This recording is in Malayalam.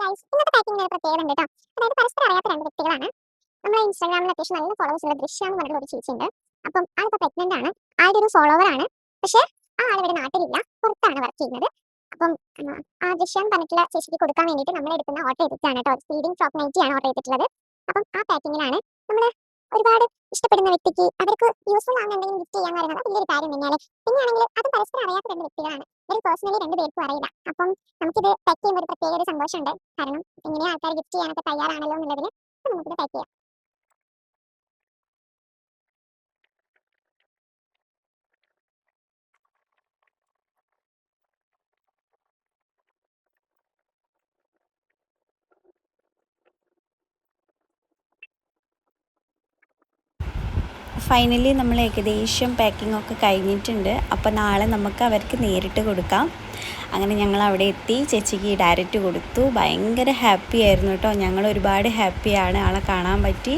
ഗൈസ് ഇന്നത്തെ പാക്കിംഗ് പ്രത്യേകത ഉണ്ട് കേട്ടോ. അതായത് പരസ്പരം അറിയാത്ത രണ്ട് വ്യക്തികളാണ്. നമ്മളെ ഇൻസ്റ്റാഗ്രാമിൽ അത്യാവശ്യം നല്ല ഫോളോവേഴ്സ് ഉള്ള ദൃശ്യ എന്ന് പറഞ്ഞിട്ടുള്ള ഒരു ചേച്ചിയുണ്ട്. അപ്പം ആളിപ്പോൾ പ്രഗ്നന്റ് ആണ്. ആളുടെ ഒരു ഫോളോവർ ആണ്. പക്ഷേ ആ ആൾ ഇവിടെ നാട്ടിലില്ല, പുറത്താണ് വർക്ക് ചെയ്യുന്നത്. അപ്പം ആ ദൃശ്യ എന്ന് പറഞ്ഞിട്ടുള്ള ചേച്ചിക്ക് കൊടുക്കാൻ വേണ്ടിയിട്ട് നമ്മൾ എടുക്കുന്ന ഓർഡർ ചെയ്തിട്ടാണ് കേട്ടോ. ഫീഡിംഗ് ഫ്രോക്ക് നൈറ്റിയാണ് ഓർഡർ ചെയ്തിട്ടുള്ളത്. അപ്പം ആ പാക്കിങ്ങിലാണ് നമ്മൾ ഒരുപാട് ഇഷ്ടപ്പെടുന്ന വ്യക്തിക്ക് അവർക്ക് യൂസ്ഫുൾ ആവുന്ന എന്തെങ്കിലും ഗിഫ്റ്റ് ചെയ്യാൻ പറയുന്നത് വലിയൊരു കാര്യം തന്നെയാണ്. പിന്നെയാണെങ്കിൽ അത് പരസ്പരം അറിയാത്ത രണ്ട് വ്യക്തികളാണ്. ഇവർ പേഴ്സണലി രണ്ട് പേർക്കും അറിയില്ല. അപ്പം നമുക്കിത് പാക്ക് ചെയ്യുമ്പോൾ ഒരു പ്രത്യേക ഒരു സന്തോഷമുണ്ട്. കാരണം ഇങ്ങനെ ആൾക്കാർ ഗിഫ്റ്റ് ചെയ്യാനൊക്കെ തയ്യാറാണല്ലോ എന്നുള്ളതിന് നമുക്കിത് പാക്ക് ചെയ്യാം. ഫൈനലി നമ്മൾ ഏകദേശം പാക്കിംഗ് ഒക്കെ കഴിഞ്ഞിട്ടുണ്ട്. അപ്പോൾ നാളെ നമുക്ക് അവർക്ക് നേരിട്ട് കൊടുക്കാം. അങ്ങനെ ഞങ്ങൾ അവിടെ എത്തി. ചേച്ചിക്ക് ഡയറക്റ്റ് കൊടുത്തു. ഭയങ്കര ഹാപ്പി ആയിരുന്നു കേട്ടോ. ഞങ്ങൾ ഒരുപാട് ഹാപ്പിയാണ്. ആളെ കാണാൻ പറ്റി.